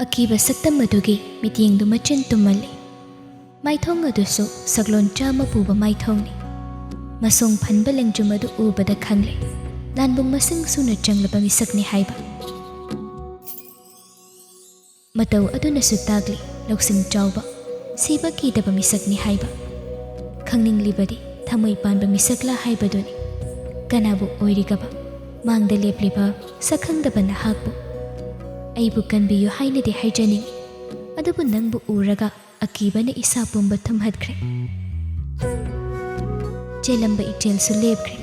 ꯑꯀꯤꯕ ꯁꯛꯇꯝ ꯑꯗꯨꯒꯤ ꯃꯤꯠꯌꯦꯡꯗꯨ ꯃꯆꯤꯟ ꯇꯨꯝꯃꯜꯂꯤ꯫ ꯃꯥꯏꯊꯣꯡ ꯑꯗꯨꯁꯨ ꯁꯛꯂꯣꯟ ꯆꯥꯝꯃ ꯄꯨꯕ ꯃꯥꯏꯊꯣꯡꯅꯤ꯫ ꯃꯁꯣꯡ ꯐꯟꯕ ꯂꯦꯡꯖꯨꯝ ꯑꯗꯨ ꯎꯕꯗ ꯈꯪꯂꯦ ꯂꯥꯟꯕꯨꯡ ꯃꯁꯤꯡ ꯁꯨꯅ ꯆꯪꯂꯕ ꯃꯤꯁꯛꯅꯤ ꯍꯥꯏꯕ꯫ ꯃꯇꯧ ꯑꯗꯨꯅꯁꯨ ꯇꯥꯛꯂꯤ ꯂꯧꯁꯤꯡ ꯆꯥꯎꯕ, ꯁꯤꯕ ꯀꯤꯗꯕ ꯃꯤꯁꯛꯅꯤ ꯍꯥꯏꯕ꯫ ꯈꯪꯅꯤꯡꯂꯤꯕꯗꯤ ꯊꯃꯣꯏ ꯄꯥꯟꯕ ꯃꯤꯁꯛꯂꯥ ꯍꯥꯏꯕꯗꯨꯅꯤ꯫ ꯀꯅꯥꯕꯨ ꯑꯣꯏꯔꯤꯒꯕ ꯃꯥꯡꯗ ꯂꯦꯞꯂꯤꯕ ꯁꯛꯈꯪꯗꯕ ꯅꯍꯥꯛꯄꯨ ꯑꯩꯕꯨ ꯀꯟꯕꯤꯌꯨ ꯍꯥꯏꯅꯗꯤ ꯍꯥꯏꯖꯅꯤꯡꯉꯤ, ꯑꯗꯨꯕꯨ ꯅꯪꯕꯨ ꯎꯔꯒ ꯑꯀꯤꯕꯅ ꯏꯁꯥ ꯄꯨꯝꯕ ꯊꯨꯝꯍꯠꯈ꯭ꯔꯦ꯫ ꯆꯦꯜꯂꯝꯕ ꯏꯆꯦꯜꯁꯨ ꯂꯦꯞꯈ꯭ꯔꯦ,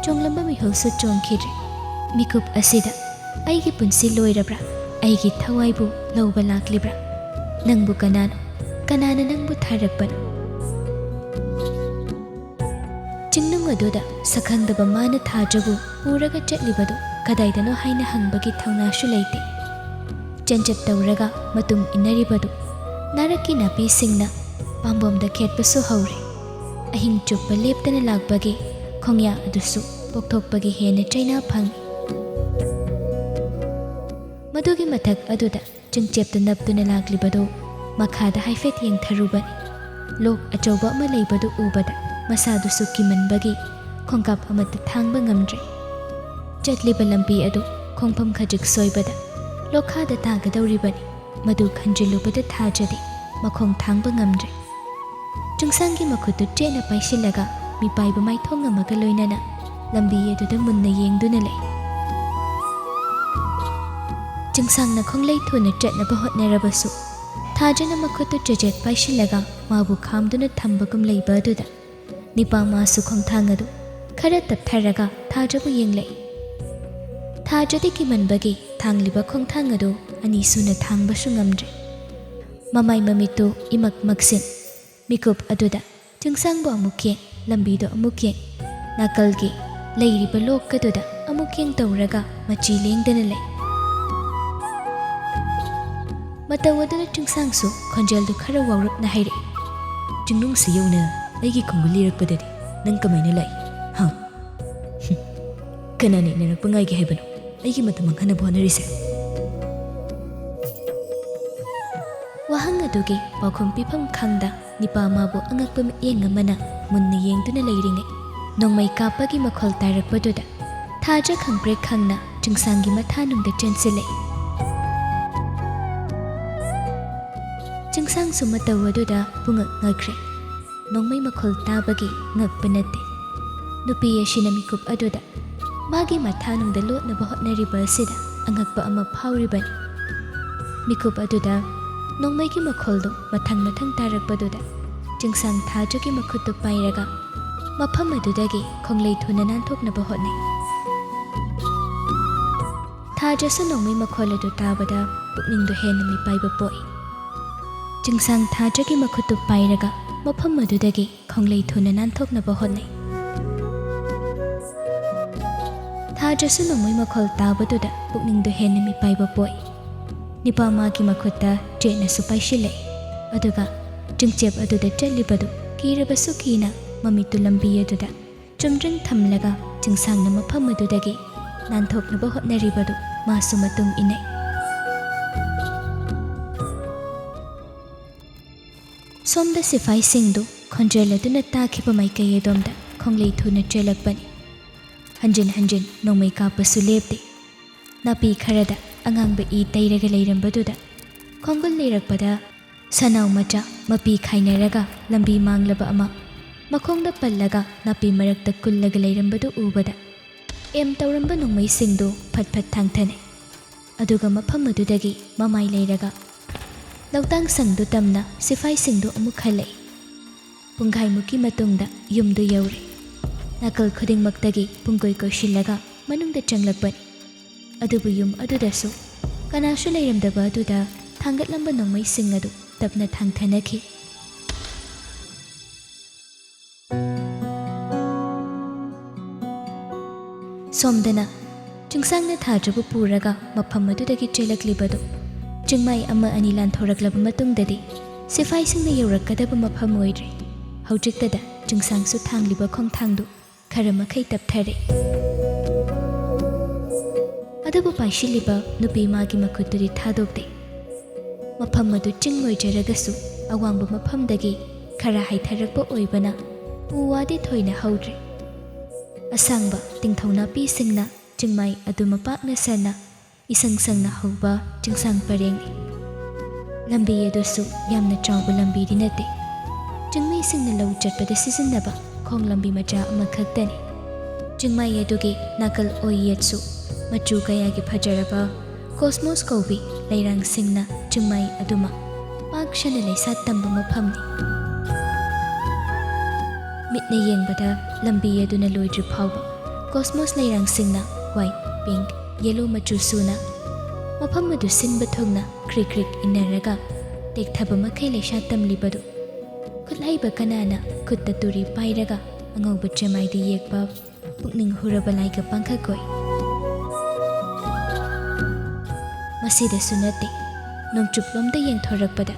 ꯆꯣꯡꯂꯝꯕ ꯃꯤꯍꯨꯜꯁꯨ ꯆꯣꯡꯈꯤꯗ꯭ꯔꯦ꯫ ꯃꯤꯀꯨꯞ ꯑꯁꯤꯗ ꯑꯩꯒꯤ ꯄꯨꯟꯁꯤ ꯂꯣꯏꯔꯕ꯭ꯔꯥ? ꯑꯩꯒꯤ ꯊꯋꯥꯏꯕꯨ ꯂꯧꯕ ꯂꯥꯛꯂꯤꯕ꯭ꯔꯥ? ꯅꯪꯕꯨ ꯀꯅꯥꯅꯣ? ꯀꯅꯥꯅ ꯅꯪꯕꯨ ꯊꯥꯔꯛꯄꯅꯣ? ꯆꯤꯡꯅꯨꯡ ꯑꯗꯨꯗ ꯁꯛꯈꯪꯗꯕ ꯃꯥꯅ ꯊꯥꯖꯕꯨ ꯄꯨꯔꯒ ꯆꯠꯂꯤꯕꯗꯨ ꯀꯗꯥꯏꯗꯅꯣ ꯍꯥꯏꯅ ꯍꯪꯕꯒꯤ ꯊꯧꯅꯥꯁꯨ ꯂꯩꯇꯦ꯫ ꯆꯦꯟꯆꯠ ꯇꯧꯔꯒ ꯃꯇꯨꯡ ꯏꯟꯅꯔꯤꯕꯗꯨ ꯅꯥꯔꯛꯀꯤ ꯅꯥꯄꯤꯁꯤꯡꯅ ꯄꯥꯝꯕꯣꯝꯗ ꯈꯦꯠꯄꯁꯨ ꯍꯧꯔꯦ꯫ ꯑꯍꯤꯡ ꯆꯨꯞꯄ ꯂꯦꯞꯇꯅ ꯂꯥꯛꯄꯒꯤ ꯈꯣꯡꯌꯥ ꯑꯗꯨꯁꯨ ꯄꯣꯛꯊꯣꯛꯄꯒꯤ ꯍꯦꯟꯅ ꯆꯩꯅꯥ ꯐꯪꯏ꯫ ꯃꯗꯨꯒꯤ ꯃꯊꯛ ꯑꯗꯨꯗ ꯆꯤꯡꯆꯦꯞꯇ ꯅꯞꯇꯨꯅ ꯂꯥꯛꯂꯤꯕꯗꯨ ꯃꯈꯥꯗ ꯍꯥꯏꯐꯦꯠ ꯌꯦꯡꯊꯔꯨꯕꯅꯤ꯫ ꯂꯣꯛ ꯑꯆꯧꯕ ꯑꯃ ꯂꯩꯕꯗꯨ ꯎꯕꯗ ꯃꯁꯥꯗꯨꯁꯨ ꯀꯤꯃꯟꯕꯒꯤ ꯈꯣꯡꯀꯥꯞ ꯑꯃꯠꯇ ꯊꯥꯡꯕ ꯉꯝꯗ꯭ꯔꯦ꯫ ꯆꯠꯂꯤꯕ ꯂꯝꯕꯤ ꯑꯗꯨ ꯈꯣꯡꯐꯝ ꯈꯖꯤꯛ ꯁꯣꯏꯕꯗ ꯂꯣꯛꯈꯥꯗ ꯇꯥꯒꯗꯧꯔꯤꯕꯅꯤ꯫ ꯃꯗꯨ ꯈꯟꯖꯤꯜꯂꯨꯕꯗ ꯊꯥꯖꯗꯤ ꯃꯈꯣꯡ ꯊꯥꯡꯕ ꯉꯝꯗ꯭ꯔꯦ꯫ ꯆꯤꯡꯁꯥꯡꯒꯤ ꯃꯈꯨꯠꯇꯨ ꯆꯦꯠꯅ ꯄꯥꯏꯁꯤꯜꯂꯒ ꯃꯤꯄꯥꯏꯕ ꯃꯥꯏꯊꯣꯡ ꯑꯃꯒ ꯂꯣꯏꯅꯅ ꯂꯝꯕꯤ ꯑꯗꯨꯗ ꯃꯨꯟꯅ ꯌꯦꯡꯗꯨꯅ ꯂꯩ꯫ ꯆꯤꯡꯁꯥꯡꯅ ꯈꯣꯡꯂꯩ ꯊꯨꯅ ꯆꯠꯅꯕ ꯍꯣꯠꯅꯔꯕꯁꯨ ꯊꯥꯖꯅ ꯃꯈꯨꯠꯇꯨ ꯆꯦꯆꯦꯠ ꯄꯥꯏꯁꯤꯜꯂꯒ ꯃꯥꯕꯨ ꯈꯥꯝꯗꯨꯅ ꯊꯝꯕꯒꯨꯝ ꯂꯩꯕ ꯑꯗꯨꯗ ꯅꯤꯄꯥꯃꯥꯁꯨ ꯈꯣꯡꯊꯥꯡ ꯑꯗꯨ ꯈꯔ ꯇꯞꯊꯔꯒ ꯊꯥꯖꯕꯨ ꯌꯦꯡꯂꯛꯏ꯫ ꯊꯥꯖꯗꯤ ꯀꯤꯃꯟꯕꯒꯤ ꯊꯥꯡꯂꯤꯕ ꯈꯣꯡꯊꯥꯡ ꯑꯗꯨ ꯑꯅꯤꯁꯨꯅ ꯊꯥꯡꯕꯁꯨ ꯉꯝꯗ꯭ꯔꯦ꯫ ꯃꯃꯥꯏ ꯃꯃꯤꯠꯇꯨ ꯏꯃꯛ ꯃꯛꯁꯤꯟ꯫ ꯃꯤꯀꯨꯞ ꯑꯗꯨꯗ ꯆꯤꯡꯁꯥꯡꯕꯨ ꯑꯃꯨꯛ ꯌꯦꯡ, ꯂꯝꯕꯤꯗꯨ ꯑꯃꯨꯛ ꯌꯦꯡ, ꯅꯥꯀꯜꯒꯤ ꯂꯩꯔꯤꯕ ꯂꯣꯛꯀꯗꯨꯗ ꯑꯃꯨꯛ ꯌꯦꯡ ꯇꯧꯔꯒ ꯃꯆꯤ ꯂꯦꯡꯗꯅ ꯂꯩ꯫ ꯃꯇꯧ ꯑꯗꯨꯅ ꯆꯤꯡꯁꯥꯡꯁꯨ ꯈꯣꯟꯖꯦꯜꯗꯨ ꯈꯔ ꯋꯥꯎꯔꯞꯅ ꯍꯥꯏꯔꯛꯏ꯫ ꯆꯤꯡꯅꯨꯡꯁꯤ ꯌꯧꯅ ꯑꯩꯒꯤ ꯈꯣꯡꯒꯨꯜ ꯂꯤꯔꯛꯄꯗꯗꯤ ꯅꯪ ꯀꯃꯥꯏꯅ ꯂꯥꯛꯏ? ꯀꯅꯥꯅ ꯏꯟꯅꯔꯛꯄ ꯉꯥꯏꯒꯦ ꯍꯥꯏꯕꯅꯣ ꯑꯩꯒꯤ ꯃꯇꯝ ꯃꯥꯡꯍꯟꯅꯕ ꯍꯣꯠꯅꯔꯤꯁꯦ? ꯋꯥꯍꯪ ꯑꯗꯨꯒꯤ ꯄꯥꯎꯈꯨꯝ ꯄꯤꯐꯝ ꯈꯪꯗ ꯅꯤꯄꯥꯃꯥꯕꯨ ꯑꯉꯛꯄ ꯃꯤꯠꯌꯦꯡ ꯑꯃꯅ ꯃꯨꯟꯅ ꯌꯦꯡꯗꯨꯅ ꯂꯩꯔꯤꯉꯩ ꯅꯣꯡꯃꯩ ꯀꯥꯞꯄꯒꯤ ꯃꯈꯣꯜ ꯇꯥꯔꯛꯄꯗꯨꯗ ꯊꯥꯖ ꯈꯪꯄ꯭ꯔꯦꯛ ꯈꯪꯅ ꯆꯤꯡꯁꯥꯡꯒꯤ ꯃꯊꯥꯅꯨꯡꯗ ꯆꯦꯟꯁꯤꯜꯂꯛꯏ꯫ ꯆꯤꯡꯁꯥꯡꯁꯨ ꯃꯇꯧ ꯑꯗꯨꯗ ꯄꯨꯡꯉꯛ ꯉꯛꯈ꯭ꯔꯦ꯫ ꯅꯣꯡꯃꯩ ꯃꯈꯣꯜ ꯇꯥꯕꯒꯤ ꯉꯛꯄ ꯅꯠꯇꯦ, ꯅꯨꯄꯤ ꯑꯁꯤꯅ ꯃꯤꯀꯨꯞ ꯑꯗꯨꯗ ꯃꯥꯒꯤ ꯃꯊꯥꯅꯨꯡꯗ ꯂꯣꯠꯅꯕ ꯍꯣꯠꯅꯔꯤꯕ ꯑꯁꯤꯗ ꯑꯉꯛꯄ ꯑꯃ ꯐꯥꯎꯔꯤꯕꯅꯤ꯫ ꯃꯤꯀꯨꯞ ꯑꯗꯨꯗ ꯅꯣꯡꯃꯩꯒꯤ ꯃꯈꯣꯜꯗꯨ ꯃꯊꯪ ꯃꯊꯪ ꯇꯥꯔꯛꯄꯗꯨꯗ ꯆꯤꯡꯁꯥꯡ ꯊꯥꯖꯒꯤ ꯃꯈꯨꯠꯇꯨ ꯄꯥꯏꯔꯒ ꯃꯐꯝ ꯑꯗꯨꯗꯒꯤ ꯈꯣꯡꯂꯩ ꯊꯨꯅ ꯅꯥꯟꯊꯣꯛꯅꯕ ꯍꯣꯠꯅꯩ꯫ ꯊꯥꯖꯁꯨ ꯅꯣꯡꯃꯩ ꯃꯈꯣꯜ ꯑꯗꯨ ꯇꯥꯕꯗ ꯄꯨꯛꯅꯤꯡꯗꯨ ꯍꯦꯟꯅ ꯃꯤꯄꯥꯏꯕ ꯄꯣꯛꯏ꯫ ꯆꯤꯡꯁꯥꯡ ꯊꯥꯖꯒꯤ ꯃꯈꯨꯠꯇꯨ ꯄꯥꯏꯔꯒ ꯃꯐꯝ ꯑꯗꯨꯗꯒꯤ ꯈꯣꯡꯂꯩ ꯊꯨꯅ ꯅꯥꯟꯊꯣꯛꯅꯕ ꯍꯣꯠꯅꯩ꯫ ꯊꯥꯖꯁꯨ ꯅꯣꯡꯃꯩ ꯃꯈꯣꯜ ꯇꯥꯕꯗꯨꯗ ꯄꯨꯛꯅꯤꯡꯗꯨ ꯍꯦꯟꯅ ꯃꯤꯄꯥꯏꯕ ꯄꯣꯛꯏ꯫ ꯅꯤꯄꯥꯃꯥꯒꯤ ꯃꯈꯨꯠꯇ ꯆꯦꯠꯅꯁꯨ ꯄꯥꯏꯁꯤꯜꯂꯛꯏ, ꯑꯗꯨꯒ ꯆꯤꯡꯆꯦꯞ ꯑꯗꯨꯗ ꯆꯠꯂꯤꯕꯗꯨ ꯀꯤꯔꯕꯁꯨ ꯀꯤꯅ ꯃꯃꯤꯠꯇꯨ ꯂꯝꯕꯤ ꯑꯗꯨꯗ ꯆꯨꯝꯗ꯭ꯔꯤꯡ ꯊꯝꯂꯒ ꯆꯤꯡꯁꯥꯡꯅ ꯃꯐꯝ ꯑꯗꯨꯗꯒꯤ ꯅꯥꯟꯊꯣꯛꯅꯕ ꯍꯣꯠꯅꯔꯤꯕꯗꯨ ꯃꯥꯁꯨ ꯃꯇꯨꯡ ꯏꯟꯅꯩ꯫ ꯁꯣꯝꯗ ꯁꯤꯐꯥꯏꯁꯤꯡꯗꯨ ꯈꯣꯟꯖꯦꯜ ꯑꯗꯨꯅ ꯇꯥꯈꯤꯕ ꯃꯥꯏꯀꯩ ꯑꯗꯣꯝꯗ ꯈꯣꯡꯂꯩ ꯊꯨꯅ ꯆꯦꯜꯂꯛꯄꯅꯤ꯫ ꯍꯟꯖꯤꯟ ꯍꯟꯖꯤꯟ ꯅꯣꯡꯃꯩ ꯀꯥꯞꯄꯁꯨ ꯂꯦꯞꯇꯦ꯫ ꯅꯥꯄꯤ ꯈꯔꯗ ꯑꯉꯥꯡꯕ ꯏ ꯇꯩꯔꯒ ꯂꯩꯔꯝꯕꯗꯨꯗ ꯈꯣꯡꯒꯨꯜ ꯂꯤꯔꯛꯄꯗ ꯁꯅꯥꯎ ꯃꯆꯥ ꯃꯄꯤ ꯈꯥꯏꯅꯔꯒ ꯂꯝꯕꯤ ꯃꯥꯡꯂꯕ ꯑꯃ ꯃꯈꯣꯡꯗ ꯄꯜꯂꯒ ꯅꯥꯄꯤ ꯃꯔꯛꯇ ꯀꯨꯜꯂꯒ ꯂꯩꯔꯝꯕꯗꯨ ꯎꯕꯗ ꯑꯦꯝ ꯇꯧꯔꯝꯕ ꯅꯣꯡꯃꯩꯁꯤꯡꯗꯨ ꯐꯠ ꯐꯠ ꯊꯥꯡꯊꯅꯩ꯫ ꯑꯗꯨꯒ ꯃꯐꯝ ꯑꯗꯨꯗꯒꯤ ꯃꯃꯥꯏ ꯂꯩꯔꯒ ꯂꯧꯇꯥꯡ ꯁꯪꯗꯨ ꯇꯝꯅ ꯁꯤꯐꯥꯏꯁꯤꯡꯗꯨ ꯑꯃꯨꯛ ꯍꯜꯂꯛꯏ꯫ ꯄꯨꯡꯈꯥꯏꯃꯨꯛꯀꯤ ꯃꯇꯨꯡꯗ ꯌꯨꯝꯗꯨ ꯌꯧꯔꯦ꯫ ꯅꯥꯀꯜ ꯈꯨꯗꯤꯡꯃꯛꯇꯒꯤ ꯄꯨꯡꯀꯣꯏ ꯀꯣꯏꯁꯤꯜꯂꯒ ꯃꯅꯨꯡꯗ ꯆꯪꯂꯛꯄꯅꯤ꯫ ꯑꯗꯨꯕꯨ ꯌꯨꯝ ꯑꯗꯨꯗꯁꯨ ꯀꯅꯥꯁꯨ ꯂꯩꯔꯝꯗꯕ ꯑꯗꯨꯗ ꯊꯥꯡꯒꯠꯂꯝꯕ ꯅꯣꯡꯃꯩꯁꯤꯡ ꯑꯗꯨ ꯇꯞꯅ ꯊꯥꯡꯊꯅꯈꯤ꯫ ꯁꯣꯝꯗꯅ ꯆꯤꯡꯁꯥꯡꯅ ꯊꯥꯖꯕꯨ ꯄꯨꯔꯒ ꯃꯐꯝ ꯑꯗꯨꯗꯒꯤ ꯆꯦꯜꯂꯛꯂꯤꯕꯗꯨ ꯆꯤꯡꯃꯥꯏ ꯑꯃ ꯑꯅꯤ ꯂꯥꯟꯊꯣꯔꯛꯂꯕ ꯃꯇꯨꯡꯗꯗꯤ ꯁꯤꯐꯥꯏꯁꯤꯡꯅ ꯌꯧꯔꯛꯀꯗꯕ ꯃꯐꯝ ꯑꯣꯏꯗ꯭ꯔꯦ꯫ ꯍꯧꯖꯤꯛꯇꯗ ꯆꯤꯡꯁꯥꯡꯁꯨ ꯊꯥꯡꯂꯤꯕ ꯈꯣꯡꯊꯥꯡꯗꯨ ꯈꯔ ꯃꯈꯩ ꯇꯞꯊꯔꯦ꯫ ꯑꯗꯨꯕꯨ ꯄꯥꯏꯁꯤꯜꯂꯤꯕ ꯅꯨꯄꯤ ꯃꯥꯒꯤ ꯃꯈꯨꯠꯇꯨꯗꯤ ꯊꯥꯗꯣꯛꯇꯦ꯫ ꯃꯐꯝ ꯑꯗꯨ ꯆꯤꯡ ꯑꯣꯏꯖꯔꯒꯁꯨ ꯑꯋꯥꯡꯕ ꯃꯐꯝꯗꯒꯤ ꯈꯔ ꯍꯥꯏꯊꯔꯛꯄ ꯑꯣꯏꯕꯅ ꯎ ꯋꯥꯗꯤ ꯊꯣꯏꯅ ꯍꯧꯗ꯭ꯔꯦ꯫ ꯑꯁꯥꯡꯕ ꯇꯤꯡꯊꯧ ꯅꯥꯄꯤꯁꯤꯡꯅ ꯆꯤꯡꯃꯥꯏ ꯑꯗꯨ ꯃꯄꯥꯛꯅ ꯁꯟꯅ ꯏꯁꯪ ꯁꯪꯅ ꯍꯧꯕ ꯆꯤꯡꯁꯥꯡ ꯄꯔꯦꯡꯅꯤ꯫ ꯂꯝꯕꯤ ꯑꯗꯨꯁꯨ ꯌꯥꯝꯅ ꯆꯥꯎꯕ ꯂꯝꯕꯤꯗꯤ ꯅꯠꯇꯦ, ꯆꯤꯡꯃꯤꯁꯤꯡꯅ ꯂꯧ ꯆꯠꯄꯗ ꯁꯤꯖꯤꯟꯅꯕ ꯈꯣꯡ ꯂꯝꯕꯤ ꯃꯆꯥ ꯑꯃꯈꯛꯇꯅꯤ꯫ ꯆꯤꯡꯃꯥꯏ ꯑꯗꯨꯒꯤ ꯅꯥꯀꯜ ꯑꯣꯏ ꯌꯦꯠꯁꯨ ꯃꯆꯨ ꯀꯌꯥꯒꯤ ꯐꯖꯔꯕ ꯀꯣꯁꯃꯣꯁ ꯀꯧꯕꯤ ꯂꯩꯔꯥꯡꯁꯤꯡꯅ ꯆꯤꯡꯃꯥꯏ ꯑꯗꯨꯃ ꯄꯥꯛ ꯁꯟꯅ ꯂꯩꯁꯥꯠ ꯇꯝꯕ ꯃꯐꯝꯅꯤ꯫ ꯃꯤꯠꯅ ꯌꯦꯡꯕꯗ ꯂꯝꯕꯤ ꯑꯗꯨꯅ ꯂꯣꯏꯗ꯭ꯔꯤ ꯐꯥꯎꯕ ꯀꯣꯁꯃꯣꯁ ꯂꯩꯔꯥꯡꯁꯤꯡꯅ ꯋꯥꯏꯠ, ꯄꯤꯡꯛ, ꯌꯦꯂꯣ ꯃꯆꯨ ꯁꯨꯅ ꯃꯐꯝ ꯑꯗꯨ ꯁꯤꯟꯕ ꯊꯨꯡꯅ ꯀ꯭ꯔꯤꯛ ꯀ꯭ꯔꯤꯛ ꯏꯟꯅꯔꯒ ꯇꯦꯛꯊꯕ ꯃꯈꯩ ꯂꯩꯁꯥꯠ ꯇꯝꯂꯤꯕꯗꯨ ꯈꯨꯠꯍꯩꯕ ꯀꯅꯥꯅ ꯈꯨꯠꯇ ꯇꯨꯔꯤ ꯄꯥꯏꯔꯒ ꯑꯉꯧꯕ ꯆꯦꯃꯥꯏꯗ ꯌꯦꯛꯄ ꯄꯨꯛꯅꯤꯡ ꯍꯨꯔꯕ ꯂꯥꯏꯒ ꯄꯥꯡꯈꯛꯀꯣꯏ꯫ ꯃꯁꯤꯗꯁꯨ ꯅꯠꯇꯦ, ꯅꯣꯡꯆꯨꯞꯂꯣꯝꯗ ꯌꯦꯡꯊꯣꯔꯛꯄꯗ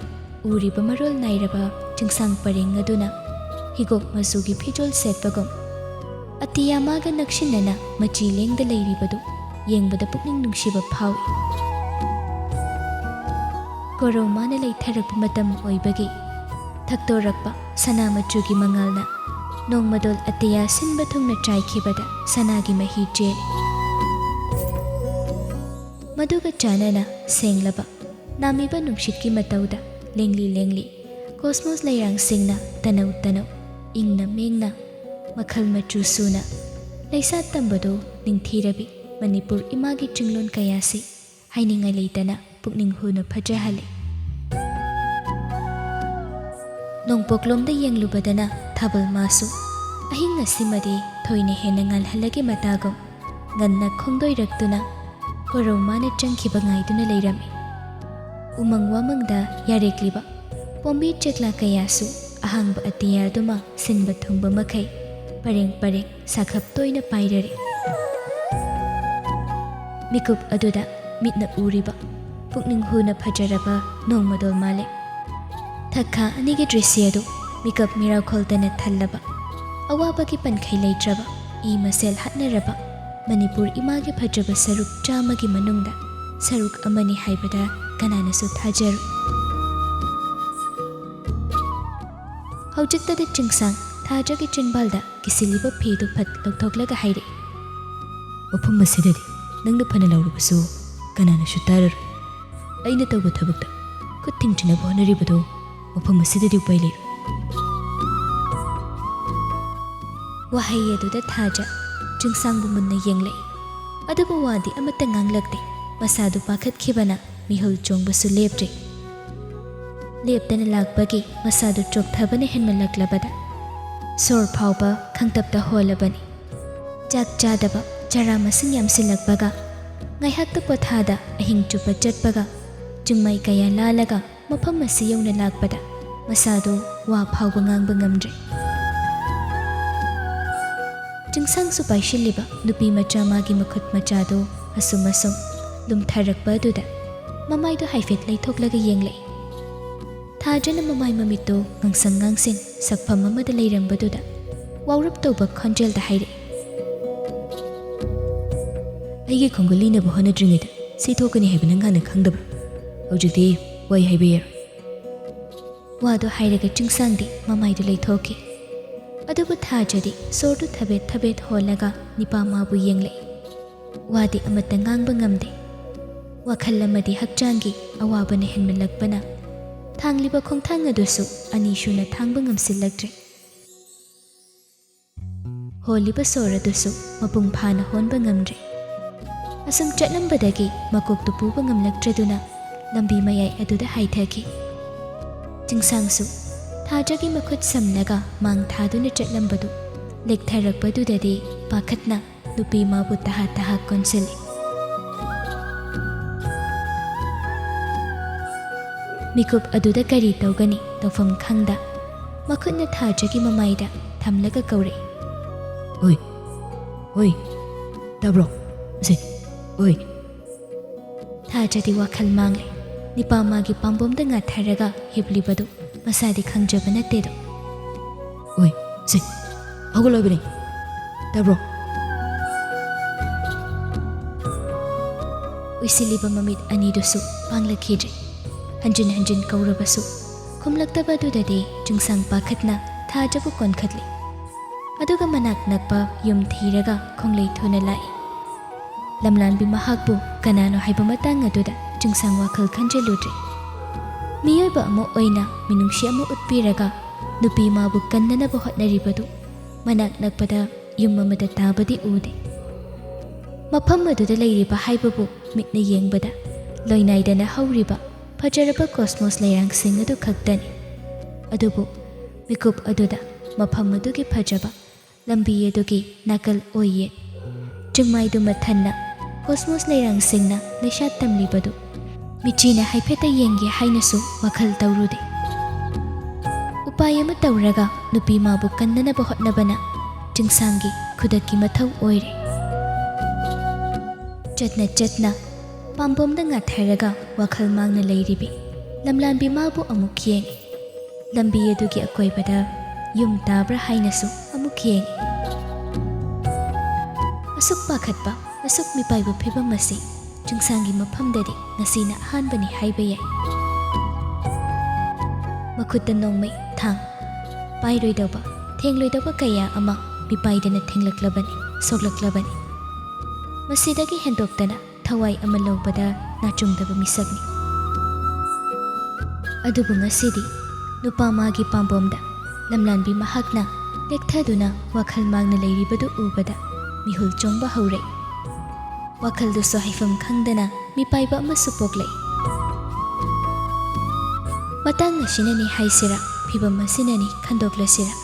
ꯎꯔꯤꯕ ꯃꯔꯣꯜ ꯅꯥꯏꯔꯕ ꯆꯤꯡꯁꯥꯡ ꯄꯔꯦꯡ ꯑꯗꯨꯅ ꯍꯤꯒꯣꯛ ꯃꯆꯨꯒꯤ ꯐꯤꯖꯣꯜ ꯁꯦꯠꯄꯒꯨꯝ ꯑꯇꯤꯌꯥꯃꯥꯒ ꯅꯛꯁꯤꯟꯅꯅ ꯃꯆꯤ ꯂꯦꯡꯗ ꯂꯩꯔꯤꯕꯗꯨ ꯌꯦꯡꯕꯗ ꯄꯨꯛꯅꯤꯡ ꯅꯨꯡꯁꯤꯕ ꯐꯥꯎꯏ꯫ ꯀꯣꯔꯧꯃꯥꯅ ꯂꯩꯊꯔꯛꯄ ꯃꯇꯝ ꯑꯣꯏꯕꯒꯤ ꯊꯛꯇꯣꯔꯛꯄ ꯁꯅꯥ ꯃꯆꯨꯒꯤ ꯃꯉꯥꯜꯅ ꯅꯣꯡꯃꯗꯣꯜ ꯑꯇꯤꯌꯥ ꯁꯤꯟꯕ ꯊꯨꯡꯅ ꯆꯥꯏꯈꯤꯕꯗ ꯁꯅꯥꯒꯤ ꯃꯍꯤ ꯆꯦꯜꯂꯤ꯫ ꯃꯗꯨꯒ ꯆꯥꯟꯅꯅ ꯁꯦꯡꯂꯕ ꯅꯥꯝꯃꯤꯕ ꯅꯨꯡꯁꯤꯠꯀꯤ ꯃꯇꯧꯗ ꯂꯦꯡꯂꯤ ꯂꯦꯡꯂꯤ ꯀꯣꯁꯃꯣꯁ ꯂꯩꯔꯥꯡꯁꯤꯡꯅ ꯇꯅꯧ ꯇꯅꯧ ꯏꯪꯅ ꯃꯦꯡꯅ ꯃꯈꯜ ꯃꯆꯨ ꯁꯨꯅ ꯂꯩꯁꯥꯠ ꯇꯝꯕꯗꯨ ꯅꯤꯡꯊꯤꯔꯕꯤ ꯃꯅꯤꯄꯨꯔ ꯏꯃꯥꯒꯤ ꯆꯤꯡꯂꯣꯟ ꯀꯌꯥꯁꯤ ꯍꯥꯏꯅꯤꯡꯉꯥꯏ ꯂꯩꯇꯅ ꯄꯨꯛꯅꯤꯡ ꯍꯨꯅ ꯐꯖꯍꯜꯂꯤ꯫ ꯅꯣꯡꯄꯣꯛꯂꯣꯝꯗ ꯌꯦꯡꯂꯨꯕꯗꯅ ꯊꯥꯕꯜ ꯃꯥꯁꯨ ꯑꯍꯤꯡ ꯑꯁꯤꯃꯗꯤ ꯊꯣꯏꯅ ꯍꯦꯟꯅ ꯉꯥꯜꯍꯜꯂꯒꯦ ꯃꯇꯥꯒꯨꯝ ꯉꯟꯅ ꯈꯣꯡꯗꯣꯏꯔꯛꯇꯨꯅ ꯀꯣꯔꯧꯃꯥꯅ ꯆꯪꯈꯤꯕ ꯉꯥꯏꯗꯨꯅ ꯂꯩꯔꯝꯃꯤ꯫ ꯎꯃꯪ ꯋꯥꯃꯪꯗ ꯌꯥꯔꯦꯛꯂꯤꯕ ꯄꯣꯝꯕꯤ ꯆꯦꯛꯂꯥ ꯀꯌꯥꯁꯨ ꯑꯍꯥꯡꯕ ꯑꯇꯤꯌꯥꯗꯨꯃ ꯁꯤꯟꯕ ꯊꯨꯡꯕ ꯃꯈꯩ ꯄꯔꯦꯡ ꯄꯔꯦꯡ ꯁꯥꯈꯞ ꯇꯣꯏꯅ ꯄꯥꯏꯔꯔꯤ꯫ ꯃꯤꯀꯨꯞ ꯑꯗꯨꯗ ꯃꯤꯠꯅ ꯎꯔꯤꯕ ꯄꯨꯛꯅꯤꯡ ꯍꯨꯅ ꯐꯖꯔꯕ ꯅꯣꯡꯃꯗꯣꯜ ꯃꯥꯂꯦꯝ ꯊꯛꯈꯥ ꯑꯅꯤꯒꯤ ꯗ꯭ꯔꯤꯁ꯭ꯌ ꯑꯗꯨ ꯃꯤꯀꯞ ꯃꯤꯔꯥꯎꯈꯣꯜꯗꯅ ꯊꯜꯂꯕ ꯑꯋꯥꯕꯒꯤ ꯄꯟꯈꯩ ꯂꯩꯇ꯭ꯔꯕ ꯏ ꯃꯁꯦꯜ ꯍꯥꯠꯅꯔꯕ ꯃꯅꯤꯄꯨꯔ ꯏꯃꯥꯒꯤ ꯐꯖꯕ ꯁꯔꯨꯛ 100ꯒꯤ ꯃꯅꯨꯡꯗ ꯁꯔꯨꯛ ꯑꯃꯅꯤ ꯍꯥꯏꯕꯗ ꯀꯅꯥꯅꯁꯨ ꯊꯥꯖꯔꯣꯏ꯫ ꯍꯧꯖꯤꯛꯇꯗꯤ ꯆꯤꯡꯁꯥꯡ ꯊꯥꯖꯒꯤ ꯆꯤꯟꯕꯥꯜꯗ ꯀꯤꯁꯤꯜꯂꯤꯕ ꯐꯤꯗꯨ ꯐꯠ ꯂꯧꯊꯣꯛꯂꯒ ꯍꯥꯏꯔꯛꯏ, ꯃꯐꯝ ꯑꯁꯤꯗꯗꯤ ꯅꯪꯅ ꯐꯅ ꯂꯧꯔꯕꯁꯨ ꯀꯅꯥꯅꯁꯨ ꯇꯥꯔꯔꯣꯏ꯫ ꯑꯩꯅ ꯇꯧꯕ ꯊꯕꯛꯇ ꯈꯨꯠ ꯊꯤꯡꯖꯤꯟꯅꯕ ꯍꯣꯠꯅꯔꯤꯕꯗꯣ ꯃꯐꯝ ꯑꯁꯤꯗꯗꯤ ꯎꯄꯥꯏ ꯂꯩꯔꯣꯏ꯫ ꯋꯥꯍꯩ ꯑꯗꯨꯗ ꯊꯥꯖ ꯆꯤꯡꯁꯥꯡꯕꯨ ꯃꯨꯟꯅ ꯌꯦꯡꯂꯛꯏ, ꯑꯗꯨꯕꯨ ꯋꯥꯗꯤ ꯑꯃꯠꯇ ꯉꯥꯡꯂꯛꯇꯦ꯫ ꯃꯁꯥꯗꯨ ꯄꯥꯈꯠꯈꯤꯕꯅ ꯃꯤꯍꯨꯜ ꯆꯣꯡꯕꯁꯨ ꯂꯦꯞꯇ꯭ꯔꯤ꯫ ꯂꯦꯞꯇꯅ ꯂꯥꯛꯄꯒꯤ ꯃꯁꯥꯗꯨ ꯆꯣꯛꯊꯕꯅ ꯍꯦꯟꯃꯜꯂꯛꯂꯕꯗ ꯁꯣꯔ ꯐꯥꯎꯕ ꯈꯪꯇꯞꯇ ꯍꯣꯜꯂꯕꯅꯤ꯫ ꯆꯥꯛ ꯆꯥꯗꯕ ꯆꯔꯥ ꯃꯁꯤꯡ ꯌꯥꯝꯁꯤꯜꯂꯛꯄꯒ ꯉꯥꯏꯍꯥꯛꯇ ꯄꯣꯊꯥꯗ ꯑꯍꯤꯡ ꯆꯨꯞꯄ ꯆꯠꯄꯒ ꯆꯤꯡꯃꯩ ꯀꯌꯥ ꯂꯥꯜꯂꯒ ꯃꯐꯝ ꯑꯁꯤ ꯌꯧꯅ ꯂꯥꯛꯄꯗ ꯃꯁꯥꯗꯨ ꯋꯥ ꯐꯥꯎꯕ ꯉꯥꯡꯕ ꯉꯝꯗ꯭ꯔꯦ꯫ ꯆꯤꯡꯁꯥꯡꯁꯨ ꯄꯥꯏꯁꯤꯜꯂꯤꯕ ꯅꯨꯄꯤ ꯃꯆꯥ ꯃꯥꯒꯤ ꯃꯈꯨꯠ ꯃꯆꯥꯗꯨ ꯑꯁꯨꯝ ꯑꯁꯨꯝ ꯂꯨꯝꯊꯔꯛꯄ ꯑꯗꯨꯗ ꯃꯃꯥꯏꯗꯨ ꯍꯥꯏꯐꯦꯠ ꯂꯩꯊꯣꯛꯂꯒ ꯌꯦꯡꯂꯛꯏ꯫ ꯊꯥꯖꯅ ꯃꯃꯥꯏ ꯃꯃꯤꯠꯇꯨ ꯉꯥꯡꯁꯪ ꯉꯥꯡꯁꯤꯟ ꯁꯛꯐꯝ ꯑꯃꯗ ꯂꯩꯔꯝꯕꯗꯨꯗ ꯋꯥꯎꯔꯞ ꯇꯧꯕ ꯈꯣꯟꯖꯦꯜꯗ ꯍꯥꯏꯔꯛꯏ, ꯑꯩꯒꯤ ꯈꯣꯡꯒꯨꯜ ꯂꯤꯅꯕ ꯍꯣꯠꯅꯗ꯭ꯔꯤꯉꯩꯗ ꯁꯤꯊꯣꯛꯀꯅꯤ ꯍꯥꯏꯕ ꯅꯪ ꯍꯥꯟꯅ ꯈꯪꯗꯕ꯭ꯔꯥ? ꯍꯧꯖꯤꯛꯇꯤ ꯋꯥꯏ ꯍꯥꯏꯕ ꯌꯥꯔꯣꯏ꯫ ꯋꯥꯗꯨ ꯍꯥꯏꯔꯒ ꯆꯤꯡꯁꯥꯡꯗꯤ ꯃꯃꯥꯏꯗꯨ ꯂꯩꯊꯣꯛꯈꯤ꯫ ꯑꯗꯨꯕꯨ ꯊꯥꯖꯗꯤ ꯁꯣꯔꯗꯨ ꯊꯕꯦꯠ ꯊꯕꯦꯠ ꯍꯣꯜꯂꯒ ꯅꯤꯄꯥꯃꯥꯕꯨ ꯌꯦꯡꯂꯛꯏ꯫ ꯋꯥꯗꯤ ꯑꯃꯠꯇ ꯉꯥꯡꯕ ꯉꯝꯗꯦ꯫ ꯋꯥꯈꯜ ꯑꯃꯗꯤ ꯍꯛꯆꯥꯡꯒꯤ ꯑꯋꯥꯕꯅ ꯍꯦꯟꯃꯜꯂꯛꯄꯅ ꯊꯥꯡꯂꯤꯕ ꯈꯣꯡꯊꯥꯡ ꯑꯗꯨꯁꯨ ꯑꯅꯤ ꯁꯨꯅ ꯊꯥꯡꯕ ꯉꯝꯁꯤꯜꯂꯛꯇ꯭ꯔꯦ꯫ ꯍꯣꯜꯂꯤꯕ ꯁꯣꯔ ꯑꯗꯨꯁꯨ ꯃꯄꯨꯡ ꯐꯥꯅ ꯍꯣꯟꯕ ꯉꯝꯗ꯭ꯔꯦ꯫ ꯑꯁꯨꯝ ꯆꯠꯂꯝꯕꯗꯒꯤ ꯃꯀꯣꯛꯇꯨ ꯄꯨꯕ ꯉꯝꯂꯛꯇ꯭ꯔꯗꯨꯅ ꯂꯝꯕꯤ ꯃꯌꯥꯏ ꯑꯗꯨꯗ ꯍꯥꯏꯊꯈꯤ꯫ ꯆꯤꯡꯁꯥꯡꯁꯨ ꯊꯥꯖꯒꯤ ꯃꯈꯨꯠ ꯁꯝꯂꯒ ꯃꯥꯡ ꯊꯥꯗꯨꯅ ꯆꯠꯂꯝꯕꯗꯨ ꯂꯦꯛꯊꯔꯛꯄꯗꯨꯗꯗꯤ ꯄꯥꯈꯠꯅ ꯅꯨꯄꯤ ꯃꯥꯕꯨ ꯇꯍꯥ ꯇꯍꯥ ꯀꯣꯟꯁꯤꯜꯂꯤ꯫ ꯃꯤꯀꯨꯞ ꯑꯗꯨꯗ ꯀꯔꯤ ꯇꯧꯒꯅꯤ ꯇꯧꯐꯝ ꯈꯪꯗ ꯃꯈꯨꯠꯅ ꯊꯥꯖꯒꯤ ꯃꯃꯥꯏꯗ ꯊꯝꯂꯒ ꯀꯧꯔꯛꯏ, ꯑꯣꯏ ꯑꯣꯏ, ꯇꯥꯕ꯭ꯔꯣ? ꯑꯁꯦ ꯑꯣꯏ꯫ ꯊꯥꯖꯗꯤ ꯋꯥꯈꯜ ꯃꯥꯡꯂꯦ꯫ ꯅꯤꯄꯥꯃꯥꯒꯤ ꯄꯥꯝꯕꯣꯝꯗ ꯉꯥꯊꯔꯒ ꯍꯤꯞꯂꯤꯕꯗꯨ ꯃꯁꯥꯗꯤ ꯈꯪꯖꯕ ꯅꯠꯇꯦꯗꯣ꯫ ꯑꯣꯏ, ꯑꯁꯦ ꯍꯧꯒꯠꯂꯣꯏꯕꯅꯤ, ꯇꯥꯕ꯭ꯔꯣ? ꯎꯏꯁꯤꯜꯂꯤꯕ ꯃꯃꯤꯠ ꯑꯅꯤꯗꯨꯁꯨ ꯄꯥꯡꯂꯛꯈꯤꯗ꯭ꯔꯦ꯫ हंजिन हंजिन कौरबसु खुमलक्तबदुददि जुंसांग पाखतना थाजबु कोनखतली अदुगा मनाक नक्पा युम थीरगा खोंगलई थुना लाई लमलानबी महाकबु कनानो हाइबा मतंग अदुदा जुंसांग वाखल खंजलुद्रे मियोइबा अमो ओइना मिनुंगशी अमो उत्पीरगा नुपी माबु कन्ननबु होटनरिबदु मनाक नक्पदा युम अमदा ताबदि उदे मफम अदुदा लैरिबा हाइबबु मिटना येंगबदा लोइनाइदना हौरिबा फजरबा कॉस्मोस लैरांगसिंग अदु खक्तनी अदुबु मिकुप अदुदा मफम अदुगी फजबा लंबी अदुगी नाकल ओइये जुंगमाइदु मथन्ना कॉस्मोस लैरांगसिंगना लेशा तमलिबदु मिचीना हाइफेता येंगे हाइनसु वखल तौरुदे उपाय अमा तौरगा नुपी माबु कन्ननबा होटनबना जुंगसांगी खुदकी मथौ ओइरे चटना चटना पाम्बोमदा ngatharaga wakhal mangna leiribi lamlanbi mabu amuk yengi lambi adugi akoibada yum tabra hainasu amuk yengi asuk pakhatpa asuk mipaibu phibam masi jungsangi maphamdadi ngasina hanbani haiba yai makhutta nongmai thang pairoidaba thengloidaba kaya ama mipaidana thenglaklabani soklaklabani masidagi hendoktana थवाई अमा लौबदा नाचुंगदबा मिसकनी अदुबु ngasiदी नुपा मागी पाम्बोमदा लमलानबी महाकना लेक्थादुना वाखल मांगना लेरिबदु उबदा मिहुल चोंगबा हौरे वाखल दु सोहाइफम खंगदना मिपाइबा अमा सुपोकलै मतंग असिननी हाइसिरा फिबम असिननी खंदोक्लसिरा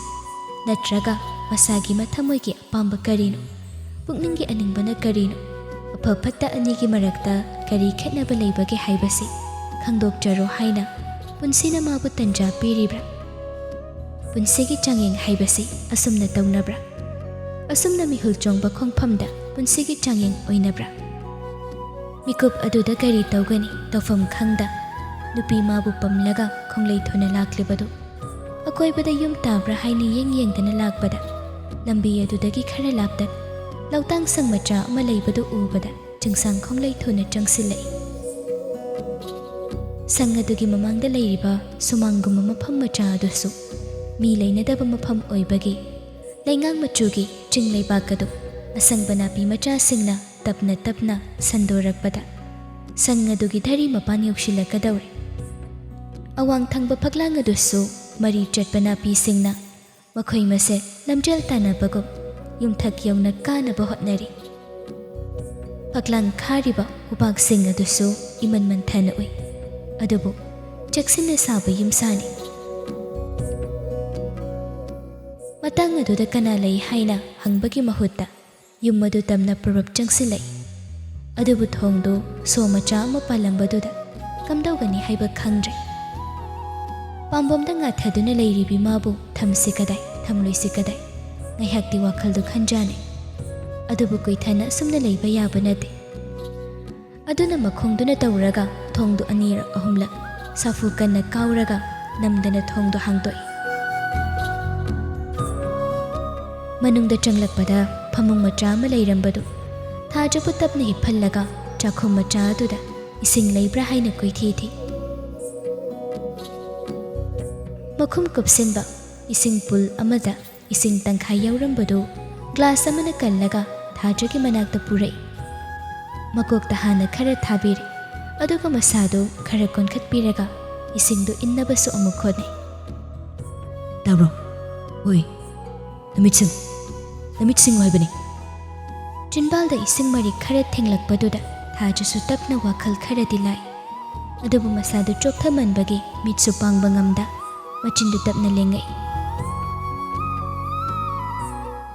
नत्रगा मसागी मथमोइगी अपाम्बा करिनो पुकनिंगी अनिंगबना करिनो अफफत्ता अनिगी मरक्ता करी खेतनबा लेबगे हाइबसी खंदोक्चरो हाइना पुनसिना माबु तंजा पीरिब्रा पुनसिगी चांगेंग हाइबसी असुमना तौनब्रा असुमना मिहुल चोंगबा खोंगफमदा पुनसिगी चांगेंग ओइनब्रा मिकुप अदुदा करी तौगनी तौफम खंगदा नुपी माबु पमलगा खोंगलै थुना लाक्लिबदु अकोइबदा yum ताब्रा हाइना Young येंगदना लाक्बदा लंबी अदुदगी खरा लापदा लौतांग संग मचा अमा लैबदु उबदा जुंसांग खोंगलै थुना चंगसिलै संग अदुगी ममांगदा लैरिबा सुमांगुम मफम मचा अदुसु मी लैनदबा मफम ओइबगी लैंगांग मचुगी चिंग लैबाकदु असंग बनापी मचा सिंगना तपना तपना संदोरकबदा संग अदुगी धरी मपान यौशिलकदौरे अवांग थंगबा फगलांग अदुसु मरी चटपा नापी सिंगना मखोइ मसे लमजल तानबगो युमथक यौना कानबा होटनरी फगलांग खारिबा उपाक सिंग अदुसु इमन मंथन ओइ अदुबु चक्सिना साबा युमसानी मतंग अदुदा कना लई हाइना हंगबगी महुत्ता युम अदु तमना प्रभव चंगसिलै अदुबु थोंगदो सो मचा अमा पालंबदुदा कमदौगनी हाइबा खंग्रे पाम्बोमदा ngathaduna leiribi mabu thamsi kadai thamloisi kadai ngaihakti wakhaldu khanjane adubu kuithana sumna leiba yaba nate aduna makhongduna tawraga thongdu anira ahumla safu kanna kauraga namdana thongdu hangtoi manungda changlakpada phamung macha ma leirambadu thajapu tapna hiphallaga chakhum macha aduda ising leibra haina koithi thi मखुम कुपसिनबा इसिंग पुल अमदा इसिंग तंखाई यौरंबदो glass अमना कल्लगा थाजगी मनाक्ता पुरै मकोक्ता हाना खरा थाबिरे अदुगा मसादो खरा कोनखतपिरगा इसिंगदो इन्नबसु अमुक खोदनै ताब्रो ओइ नमितसिंग हाइबनी चिनबालदा इसिंग मरी खरा थेंगलकपदुदा थाजसु तपना वाखल खरा दिलाई अदुबु मसादो चोक्थमनबगी मितसु पांगबा ngamda मचिंदु तपना लेंगै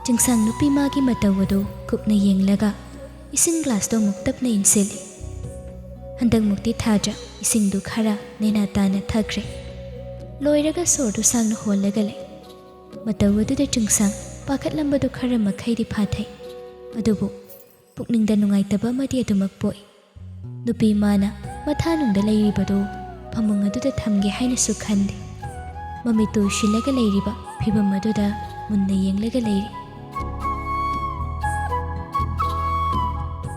जंगसांग नुपी मागी मतवदो कुपना येंगलगा इसिंग ग्लासदो मुक तपना इंसेली हंदंग मुक्ति थाजा इसिंगदु खरा नेना ताना थग्रे लोइरगा सोरदु सांगना होलगले मतवदुदा जंगसांग पाखतलंबदो खरा मखैदि फाथै अदुबु पुकनिंगदा नुंगाइतबा मदि अदुमक पोइ नुपी माना मथानुंगदा लैरिबदो फमुंग अदुदा थमगे हाइनसु खंदे ममितु शिलगा लैरिबा फिबम अदुदा मुन्ना येंगलगा लैरि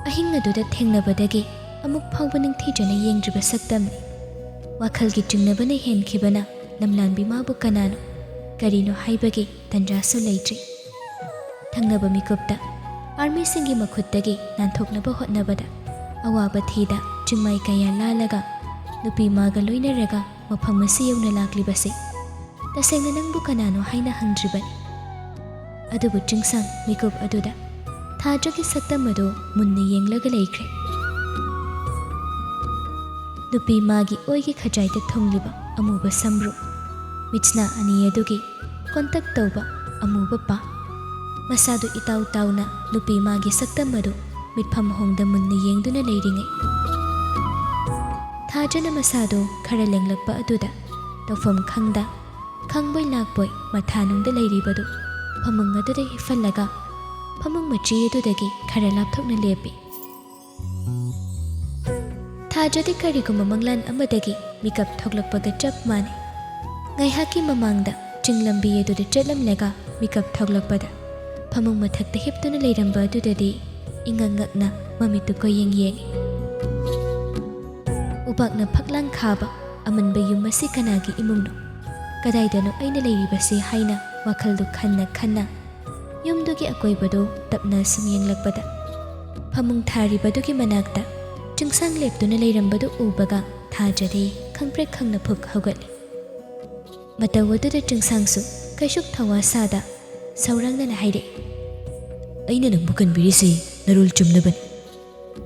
अहिंग अदुदा थेंगनबदगी अमुक फावबा निंगथीजना येंग्रिबा सक्तमनि ꯋꯥꯈꯜꯒꯤ ꯆꯤꯡꯅꯕꯅ ꯍꯦꯟꯈꯤꯕꯅ ꯂꯝꯂꯥꯟꯕꯤ ꯃꯥꯕꯨ ꯀꯅꯥꯅꯣ ꯀꯔꯤꯅꯣ ꯍꯥꯏꯕꯒꯤ ꯇꯟꯖꯥꯁꯨ ꯂꯩꯇ꯭ꯔꯤ꯫ ꯊꯪꯅꯕ ꯃꯤꯀꯨꯞꯇ ꯑꯥꯔꯃꯤꯁꯤꯡꯒꯤ ꯃꯈꯨꯠꯇꯒꯤ ꯅꯥꯟꯊꯣꯛꯅꯕ ꯍꯣꯠꯅꯕꯗ ꯑꯋꯥꯕ ꯊꯤꯗ ꯆꯤꯡꯃꯥꯏ ꯀꯌꯥ ꯂꯥꯜꯂꯒ ꯅꯨꯄꯤ ꯃꯥꯒ ꯂꯣꯏꯅꯔꯒ ꯃꯐꯝ ꯑꯁꯤ ꯌꯧꯅ ꯂꯥꯛꯂꯤꯕꯁꯤ ꯇꯁꯦꯡꯅ ꯅꯪꯕꯨ ꯀꯅꯥꯅꯣ ꯍꯥꯏꯅ ꯍꯪꯗ꯭ꯔꯤꯕꯅꯤ꯫ ꯑꯗꯨꯕꯨ ꯆꯤꯡꯁꯥꯡ ꯃꯤꯀꯨꯞ ꯑꯗꯨꯗ ꯊꯥꯖꯒꯤ ꯁꯛꯇꯝ ꯑꯗꯨ ꯃꯨꯟꯅ ꯌꯦꯡꯂꯒ ꯂꯩꯈ꯭ꯔꯦ꯫ ꯅꯨꯄꯤ ꯃꯥꯒꯤ ꯑꯣꯏꯒꯤ ꯈꯖꯥꯏꯗ ꯊꯨꯡꯂꯤꯕ ꯑꯃꯨꯕ ꯁꯝꯕ꯭ꯔꯨ, ꯃꯤꯠꯁꯅꯥ ꯑꯅꯤ ꯑꯗꯨꯒꯤ ꯀꯣꯟꯇꯛ ꯇꯧꯕ ꯑꯃꯨꯕ ꯄꯥ, ꯃꯁꯥꯗꯨ ꯏꯇꯥꯎ ꯇꯥꯎꯅ ꯅꯨꯄꯤ ꯃꯥꯒꯤ ꯁꯛꯇꯝ ꯑꯗꯨ ꯃꯤꯠꯐꯝ ꯍꯣꯡꯗ ꯃꯨꯟꯅ ꯌꯦꯡꯗꯨꯅ ꯂꯩꯔꯤꯉꯩ ꯊꯥꯖꯅ ꯃꯁꯥꯗꯨ ꯈꯔ ꯂꯦꯡꯂꯛꯄ ꯑꯗꯨꯗ ꯇꯧꯐꯝ ꯈꯪꯗ ꯈꯪꯕꯣꯏ ꯂꯥꯛꯄꯣꯏ ꯃꯊꯥꯅꯨꯡꯗ ꯂꯩꯔꯤꯕꯗꯨ ꯐꯃꯨꯡ ꯑꯗꯨꯗ ꯍꯤꯞꯐꯜꯂꯒ ꯐꯃꯨꯡ ꯃꯆꯤ ꯑꯗꯨꯗꯒꯤ ꯈꯔ ꯂꯥꯞꯊꯣꯛꯅ ꯂꯦꯞꯄꯤ꯫ ꯊꯥꯖꯗꯤ ꯀꯔꯤꯒꯨꯝꯕ ꯃꯪꯂꯥꯟ ꯑꯃꯗꯒꯤ ꯃꯤꯀꯞ ꯊꯣꯛꯂꯛꯄꯒ ꯆꯞ ꯃꯥꯟꯅꯩ꯫ ꯉꯥꯏꯍꯥꯛꯀꯤ ꯃꯃꯥꯡꯗ ꯆꯤꯡ ꯂꯝꯕꯤ ꯑꯗꯨꯗ ꯆꯠꯂꯝꯂꯒ ꯃꯤꯀꯞ ꯊꯣꯛꯂꯛꯄꯗ ꯐꯃꯨꯡ ꯃꯊꯛꯇ ꯍꯤꯞꯇꯨꯅ ꯂꯩꯔꯝꯕ ꯑꯗꯨꯗꯗꯤ ꯏꯉꯛ ꯉꯛꯅ ꯃꯃꯤꯠꯇꯨ ꯀꯣꯌꯦꯡ ꯌꯦꯡꯉꯤ꯫ ꯎꯄꯥꯛꯅ ꯐꯛꯂꯥꯡ ꯈꯥꯕ ꯑꯃꯟꯕ ꯌꯨꯝ ꯑꯁꯤ ꯀꯅꯥꯒꯤ ꯏꯃꯨꯡꯅꯣ, ꯀꯗꯥꯏꯗꯅꯣ ꯑꯩꯅ ꯂꯩꯔꯤꯕꯁꯤ ꯍꯥꯏꯅ ꯋꯥꯈꯜꯗꯨ ꯈꯟꯅ ꯈꯟꯅ ꯌꯨꯝꯗꯨꯒꯤ ꯑꯀꯣꯏꯕꯗꯨ ꯇꯞꯅ ꯁꯨꯝ ꯌꯦꯡꯂꯛꯄꯗ ꯐꯃꯨꯡ ꯊꯥꯔꯤꯕꯗꯨꯒꯤ ꯃꯅꯥꯛꯇ ꯆꯤꯡꯁꯥꯡ ꯂꯦꯞꯇꯨꯅ ꯂꯩꯔꯝꯕꯗꯨ ꯎꯕꯒ ꯊꯥꯖꯗꯤ ꯈꯪꯄ꯭ꯔꯦꯛ ꯈꯪꯅ ꯐꯨꯛ ꯍꯧꯒꯠꯂꯤ꯫ ꯃꯇꯧ ꯑꯗꯨꯗ ꯆꯤꯡꯁꯥꯡꯁꯨ ꯀꯩꯁꯨꯛ ꯊꯋꯥ ꯁꯥꯗ ꯁꯧꯔꯥꯡꯅꯅ ꯍꯥꯏꯔꯛꯏ, ꯑꯩꯅ ꯅꯪꯕꯨ ꯀꯟꯕꯤꯔꯤꯁꯤ ꯅꯔꯣꯜ ꯆꯨꯝꯅꯕꯅꯤ꯫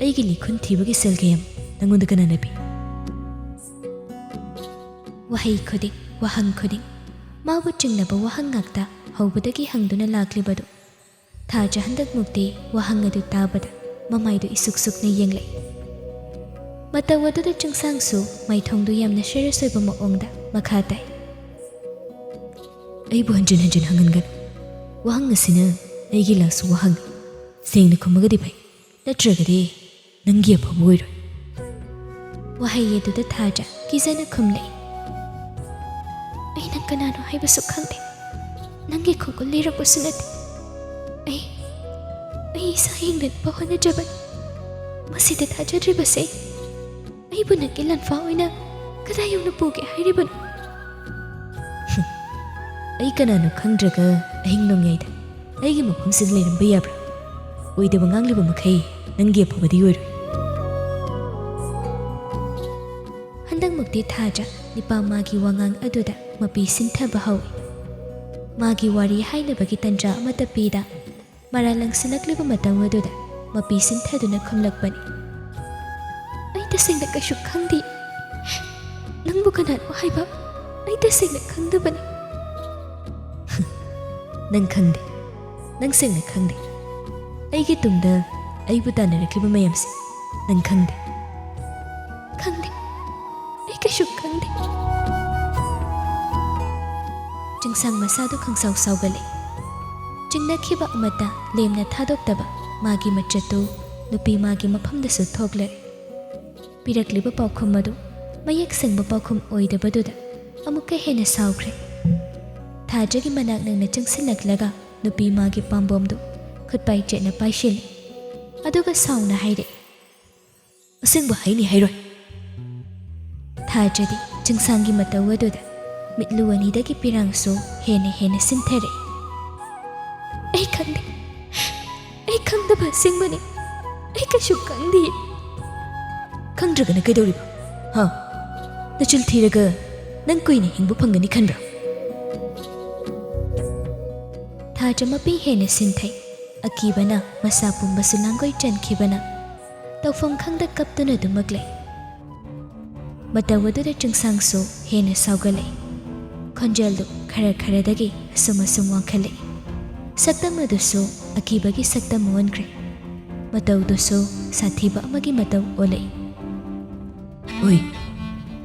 ꯑꯩꯒꯤ ꯂꯤꯈꯨꯟ ꯊꯤꯕꯒꯤ ꯁꯦꯜ ꯀꯌꯥꯝ ꯅꯪꯉꯣꯟꯗ ꯀꯅꯥꯅ ꯄꯤ? ꯋꯥꯍꯩ ꯈꯨꯗꯤꯡ ꯋꯥꯍꯪ ꯈꯨꯗꯤꯡ ꯃꯥꯕꯨ ꯆꯤꯡꯅꯕ ꯋꯥꯍꯪ ꯉꯥꯛꯇ ꯍꯧꯕꯗꯒꯤ ꯍꯪꯗꯨꯅ ꯂꯥꯛꯂꯤꯕꯗꯨ ꯊꯥꯖ ꯍꯟꯗꯛꯃꯨꯛꯇꯤ ꯋꯥꯍꯪ ꯑꯗꯨ ꯇꯥꯕꯗ ꯃꯃꯥꯏꯗꯨ ꯏꯁꯨꯛ ꯁꯨꯛꯅ ꯌꯦꯡꯂꯛꯏ꯫ ꯃꯇꯧ ꯑꯗꯨꯗ ꯆꯤꯡꯁꯥꯡꯁꯨ ꯃꯥꯏꯊꯣꯡꯗꯨ ꯌꯥꯝꯅ ꯁꯦꯔꯤꯌꯁ ꯑꯣꯏꯕ ꯃꯑꯣꯡꯗ ꯃꯈꯥ ꯇꯥꯏ, ꯑꯩꯕꯨ ꯍꯟꯖꯤꯟ ꯍꯟꯖꯤꯟ ꯍꯪꯍꯟꯒꯅꯨ꯫ ꯋꯥꯍꯪ ꯑꯁꯤꯅ ꯑꯩꯒꯤ ꯂꯥꯁ ꯋꯥꯍꯪ ꯁꯦꯡꯅ ꯈꯨꯝꯃꯒꯗꯤ ꯐꯩ, ꯅꯠꯇ꯭ꯔꯒꯗꯤ ꯅꯪꯒꯤ ꯑꯐꯕ ꯑꯣꯏꯔꯣꯏ꯫ ꯋꯥꯍꯩ ꯑꯗꯨꯗ ꯊꯥꯖ ꯀꯤꯖꯅ ꯈꯨꯝꯂꯛꯏ, ꯑꯩꯅ ꯀꯅꯥꯅꯣ ꯍꯥꯏꯕꯁꯨ ꯈꯪꯗꯦ, ꯅꯪꯒꯤ ꯈꯣꯡꯒꯨꯜ ꯂꯤꯔꯛꯄꯁꯨ ꯅꯠꯇꯦ꯫ ꯑꯩ ꯏꯁꯥ ꯍꯤꯡꯅꯕ ꯍꯣꯠꯅꯖꯕꯅꯤ꯫ ꯃꯁꯤꯗ ꯊꯥꯖꯗ꯭ꯔꯤꯕꯁꯦ ꯑꯩꯕꯨ ꯅꯪꯒꯤ ꯂꯟꯐꯥ ꯑꯣꯏꯅ ꯀꯗꯥꯏ ꯌꯧꯅ ꯄꯨꯒꯦ ꯍꯥꯏꯔꯤꯕꯅꯣ? ꯑꯩ ꯀꯅꯥꯅꯣ ꯈꯪꯗ꯭ꯔꯒ ꯑꯍꯤꯡ ꯅꯣꯡꯌꯥꯏꯗ ꯑꯩꯒꯤ ꯃꯐꯝꯁꯤꯗ ꯂꯩꯔꯝꯕ ꯌꯥꯕ꯭ꯔꯥ? ꯑꯣꯏꯗꯕ ꯉꯥꯡꯂꯤꯕ ꯃꯈꯩ ꯅꯪꯒꯤ ꯑꯐꯕꯗꯤ ꯑꯣꯏꯔꯣꯏ꯫ ꯍꯟꯗꯛꯃꯨꯛꯇꯤ ꯊꯥꯖ ꯅꯤꯄꯥ ꯃꯥꯒꯤ ꯋꯥꯉꯥꯡ ꯑꯗꯨꯗ ꯃꯄꯤ ꯁꯤꯟꯊꯕ ꯍꯧꯏ꯫ ꯃꯥꯒꯤ ꯋꯥꯔꯤ ꯍꯥꯏꯅꯕꯒꯤ ꯇꯟꯖꯥ ꯑꯃꯠꯇ ꯄꯤꯗ ꯃꯔꯥ ꯂꯪꯁꯤꯜꯂꯛꯂꯤꯕ ꯃꯇꯝ ꯑꯗꯨꯗ ꯃꯄꯤ ꯁꯤꯟꯊꯗꯨꯅ ꯈꯨꯝꯂꯛꯄꯅꯤ, ꯑꯩ ꯇꯁꯦꯡꯅ ꯀꯩꯁꯨ ꯈꯪꯗꯦ꯫ ꯅꯪꯕꯨ ꯀꯅꯥꯅꯣ ꯍꯥꯏꯕ ꯑꯩ ꯇꯁꯦꯡꯅ ꯈꯪꯗꯕꯅꯤ꯫ ꯅꯪ ꯈꯪꯗꯦ, ꯅꯪ ꯁꯦꯡꯅ ꯈꯪꯗꯦ꯫ ꯑꯩꯒꯤ ꯇꯨꯡꯗ ꯑꯩꯕꯨ ꯇꯥꯟꯅꯔꯛꯂꯤꯕ ꯃꯌꯥꯝꯁꯦ ꯅꯪ ꯈꯪꯗꯦ꯫ ꯈꯪꯗꯦ, ꯑꯩ ꯀꯩꯁꯨ ꯈꯪꯗꯦ꯫ ꯆꯤꯡꯁꯥꯡ ꯃꯁꯥꯗꯨ ꯈꯪꯁꯥꯎ ꯁꯥꯎꯒꯠꯂꯤ꯫ ꯆꯤꯡꯅꯈꯤꯕ ꯑꯃꯠꯇ ꯂꯦꯝꯅ ꯊꯥꯗꯣꯛꯇꯕ ꯃꯥꯒꯤ ꯃꯆꯠꯇꯨ ꯅꯨꯄꯤ ꯃꯥꯒꯤ ꯃꯐꯝꯗꯁꯨ ꯊꯣꯛꯂꯛꯏ꯫ ꯄꯤꯔꯛꯂꯤꯕ ꯄꯥꯎꯈꯨꯝ ꯑꯗꯨ ꯃꯌꯦꯛ ꯁꯦꯡꯕ ꯄꯥꯎꯈꯨꯝ ꯑꯣꯏꯗꯕꯗꯨꯗ ꯑꯃꯨꯛꯀ ꯍꯦꯟꯅ ꯁꯥꯎꯈ꯭ꯔꯦ꯫ ꯊꯥꯖꯒꯤ ꯃꯅꯥꯛ ꯅꯪꯅ ꯆꯪꯁꯤꯜꯂꯛꯂꯒ ꯅꯨꯄꯤ ꯃꯥꯒꯤ ꯄꯥꯝꯕꯣꯝꯗꯨ ꯈꯨꯠꯄꯥꯏ ꯆꯦꯠꯅ ꯄꯥꯏꯁꯤꯜꯂꯤ꯫ ꯑꯗꯨꯒ ꯁꯥꯎꯅ ꯍꯥꯏꯔꯛꯏ, ꯑꯁꯦꯡꯕ ꯍꯥꯏꯅꯤ ꯍꯥꯏꯔꯣꯏ? ꯊꯥꯖꯗꯤ ꯆꯤꯡꯁꯥꯡꯒꯤ ꯃꯇꯧ ꯑꯗꯨꯗ ꯃꯤꯠꯂꯨ ꯑꯅꯤꯗꯒꯤ ꯄꯤꯔꯥꯡꯁꯨ ꯍꯦꯟꯅ ꯍꯦꯟꯅ ꯁꯤꯟꯊꯔꯛꯏ꯫ ꯑꯩ ꯈꯪꯗꯦ, ꯑꯩ ꯈꯪꯗꯕ ꯑꯁꯦꯡꯕꯅꯤ, ꯑꯩ ꯀꯩꯁꯨ ꯈꯪꯗꯦ꯫ ꯈꯪꯗ꯭ꯔꯒꯅ ꯀꯩꯗꯧꯔꯤꯕ? ꯍꯥ? ꯅꯆꯤꯜ ꯊꯤꯔꯒ ꯅꯪ ꯀꯨꯏꯅ ꯍꯤꯡꯕ ꯐꯪꯒꯅꯤ ꯈꯟꯕ꯭ꯔꯥ? ꯊꯥꯖ ꯃꯄꯤ ꯍꯦꯟꯅ ꯁꯤꯟꯊꯩ꯫ ꯑꯀꯤꯕꯅ ꯃꯁꯥ ꯄꯨꯝꯕꯁꯨ ꯂꯥꯡꯒꯣꯏ ꯆꯟꯈꯤꯕꯅ ꯇꯧꯐꯝ ꯈꯪꯗ ꯀꯞꯇꯨꯅ ꯑꯗꯨꯃꯛ ꯂꯩ꯫ ꯃꯇꯧ ꯑꯗꯨꯗ ꯆꯤꯡꯁꯥꯡꯁꯨ ꯍꯦꯟꯅ ꯁꯥꯎꯒꯠꯂꯛꯏ꯫ ꯈꯣꯟꯖꯦꯜꯗꯨ ꯈꯔ ꯈꯔꯗꯒꯤ ꯑꯁꯨꯝ ꯑꯁꯨꯝ ꯋꯥꯡꯈꯠꯂꯛꯏ꯫ ꯁꯛꯇꯝ ꯑꯗꯨꯁꯨ ꯑꯀꯤꯕꯒꯤ ꯁꯛꯇꯝ ꯑꯣꯟꯈ꯭ꯔꯦ꯫ ꯃꯇꯧꯗꯨꯁꯨ ꯁꯥꯊꯤꯕ ꯑꯃꯒꯤ ꯃꯇꯧ ꯑꯣꯜꯂꯛꯏ꯫ ꯑꯣꯏ,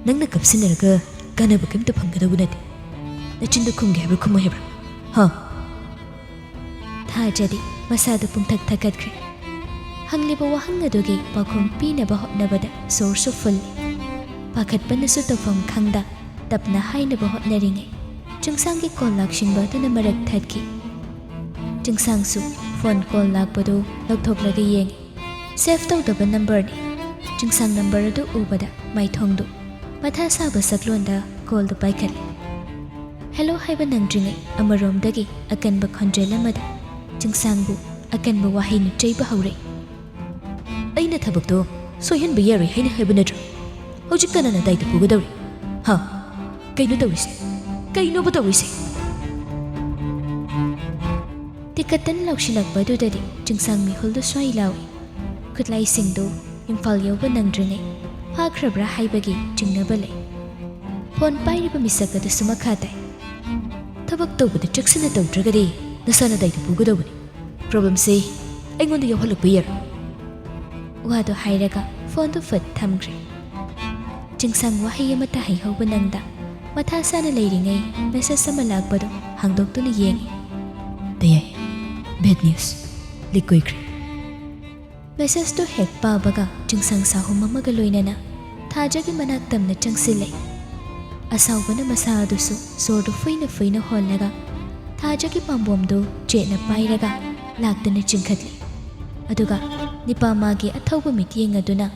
ꯅꯪꯅ ꯀꯞꯁꯤꯟꯅꯔꯒ ꯀꯥꯟꯅꯕ ꯀꯔꯤꯝꯇ ꯐꯪꯒꯗꯧꯕ ꯅꯠꯇꯦ꯫ ꯅꯆꯤꯟꯗꯨ ꯈꯨꯝꯒꯦ ꯍꯥꯏꯕ꯭ꯔꯥ ꯈꯨꯝꯃꯣꯏ ꯍꯥꯏꯕ꯭ꯔꯥ? ꯍꯥ? ꯊꯥꯖꯗꯤ ꯃꯁꯥꯗꯨ ꯄꯨꯡꯊꯛ ꯊꯛꯀꯠꯈ꯭ꯔꯦ꯫ ꯍꯪꯂꯤꯕ ꯋꯥꯍꯪ ꯑꯗꯨꯒꯤ ꯄꯥꯎꯈꯨꯝ ꯄꯤꯅꯕ ꯍꯣꯠꯅꯕꯗ ꯁꯣꯔꯁꯨ ꯐꯨꯜꯂꯤ꯫ ꯄꯥꯈꯠꯄꯅꯁꯨ ꯇꯧꯐꯝ ꯈꯪꯗ ꯇꯞꯅ ꯍꯥꯏꯅꯕ ꯍꯣꯠꯅꯔꯤꯉꯩ ꯆꯤꯡꯁꯥꯡꯒꯤ ꯀꯣꯜ ꯂꯥꯛꯁꯤꯟꯕ ꯑꯗꯨꯅ ꯃꯔꯛ ꯊꯠꯈꯤ꯫ ꯆꯤꯡꯁꯥꯡꯁꯨ ꯐꯣꯟ ꯀꯣꯜ ꯂꯥꯛꯄꯗꯨ ꯂꯧꯊꯣꯛꯂꯒ ꯌꯦꯡꯉꯤ꯫ ꯁꯦꯚ ꯇꯧꯗꯕ ꯅꯝꯕꯔꯅꯤ꯫ ꯆꯤꯡꯁꯥꯡ ꯅꯝꯕꯔ ꯑꯗꯨ ꯎꯕꯗ ꯃꯥꯏꯊꯣꯡꯗꯨ ꯃꯊꯥ ꯁꯥꯕ ꯁꯛꯂꯣꯟꯗ ꯀꯣꯜꯗꯨ ꯄꯥꯏꯈꯠꯂꯦ꯫ ꯍꯦꯂꯣ ꯍꯥꯏꯕ ꯅꯪꯗ꯭ꯔꯤꯉꯩ ꯑꯃꯔꯣꯝꯗꯒꯤ ꯑꯀꯟꯕ ꯈꯣꯟꯖꯦꯜ ꯑꯃꯗ ꯆꯤꯡꯁꯥꯡꯕꯨ ꯑꯀꯟꯕ ꯋꯥꯍꯩꯅ ꯆꯩꯕ ꯍꯧꯔꯛꯏ꯫ ꯑꯩꯅ ꯊꯕꯛꯇꯣ ꯁꯣꯏꯍꯟꯕ ꯌꯥꯔꯣꯏ ꯍꯥꯏꯅ ꯍꯥꯏꯕ ꯅꯠꯇ꯭ꯔꯣ? ꯍꯧꯖꯤꯛ ꯀꯅꯥꯅ ꯗꯥꯏꯇ ꯄꯨꯒꯗꯧꯔꯤ? ꯍꯥ? ꯀꯩꯅꯣ ꯇꯧꯔꯤꯁꯦ? ꯀꯩꯅꯣꯕ ꯇꯧꯔꯤꯁꯦ? ꯇꯤꯀꯠꯇꯅ ꯂꯧꯁꯤꯜꯂꯛꯄꯗꯨꯗꯗꯤ ꯆꯤꯡꯁꯥꯡ ꯃꯤꯍꯨꯜꯗꯨ ꯁ꯭ꯋꯥꯏ ꯂꯥꯎꯏ꯫ ꯈꯨꯠꯂꯥꯏꯁꯤꯡꯗꯨ ꯏꯝꯐꯥꯜ ꯌꯧꯕ ꯅꯪꯗ꯭ꯔꯤꯉꯩ ꯐꯥꯈ꯭ꯔꯕ꯭ꯔꯥ ꯍꯥꯏꯕꯒꯤ ꯆꯤꯡꯅꯕ ꯂꯩ꯫ ꯐꯣꯟ ꯄꯥꯏꯔꯤꯕ ꯃꯤꯁꯛ ꯑꯗꯨꯁꯨ ꯃꯈꯥ ꯇꯥꯏ꯫ ꯊꯕꯛ ꯇꯧꯕꯗ ꯆꯦꯛꯁꯤꯟꯅ ꯇꯧꯗ꯭ꯔꯒꯗꯤ ꯅꯁꯥꯅ ꯗꯥꯏꯇ ꯄꯨꯒꯗꯧꯕꯅꯤ꯫ ꯄ꯭ꯔꯣꯕ꯭ꯂꯦꯝꯁꯦ ꯑꯩꯉꯣꯟꯗ ꯌꯥꯎꯍꯜꯂꯛꯄ ꯌꯥꯔꯣꯏ꯫ ꯋꯥꯗꯨ ꯍꯥꯏꯔꯒ ꯐꯣꯟꯗꯨ ꯐꯠ ꯊꯝꯈ꯭ꯔꯦ꯫ ꯆꯤꯡꯁꯥꯡ ꯋꯥꯍꯩ ꯑꯃꯠꯇ ꯍꯩꯍꯧꯕ ꯅꯪꯗ ꯃꯊꯥ ꯁꯥꯅ ꯂꯩꯔꯤꯉꯩ ꯃꯦꯁꯦꯖ ꯑꯃ ꯂꯥꯛꯄꯗꯨ ꯍꯥꯡꯗꯣꯛꯇꯨꯅ ꯌꯦꯡꯉꯤ꯫ ꯗꯌꯥꯏ, ꯕꯦꯗ ꯅ꯭ꯌꯨꯁ, ꯂꯤꯛ ꯑꯣꯏꯈ꯭ꯔꯦ꯫ ꯃꯦꯁꯦꯖꯇꯨ ꯍꯦꯛ ꯄꯥꯕꯒ ꯆꯤꯡꯁꯥꯡ ꯁꯥꯍꯨꯝ ꯑꯃꯒ ꯂꯣꯏꯅꯅ ꯊꯥꯖꯒꯤ ꯃꯅꯥꯛ ꯇꯝꯅ ꯆꯪꯁꯤꯜꯂꯛꯏ꯫ ꯑꯁꯥꯎꯕꯅ ꯃꯁꯥ ꯑꯗꯨꯁꯨ ꯁꯣꯔꯗꯨ ꯐꯨꯏꯅ ꯐꯨꯏꯅ ꯍꯣꯜꯂꯒ ꯊꯥꯖꯒꯤ ꯄꯥꯝꯕꯣꯝꯗꯨ ꯆꯦꯠꯅ ꯄꯥꯏꯔꯒ ꯂꯥꯛꯇꯨꯅ ꯆꯤꯡꯈꯠꯂꯤ꯫ ꯑꯗꯨꯒ ꯅꯤꯄꯥꯃꯥꯒꯤ ꯑꯊꯧꯕ ꯃꯤꯠꯌꯦꯡ ꯑꯗꯨꯅ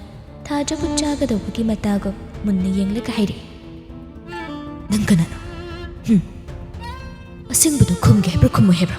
ꯊꯥꯖꯕꯨ ꯆꯥꯒꯗꯧꯕꯒꯤ ꯃꯇꯥꯒꯨꯝ ꯃꯨꯟꯅ ꯌꯦꯡꯂꯒ ꯍꯥꯏꯔꯛꯏ꯫ ꯅꯪ ꯀꯅꯥꯅꯣ? ꯑꯁꯦꯡꯕꯗꯨ ꯈꯨꯝꯒꯦ ꯍꯥꯏꯕ꯭ꯔꯥ ꯈꯨꯝꯃꯣꯏ ꯍꯥꯏꯕ꯭ꯔꯥ?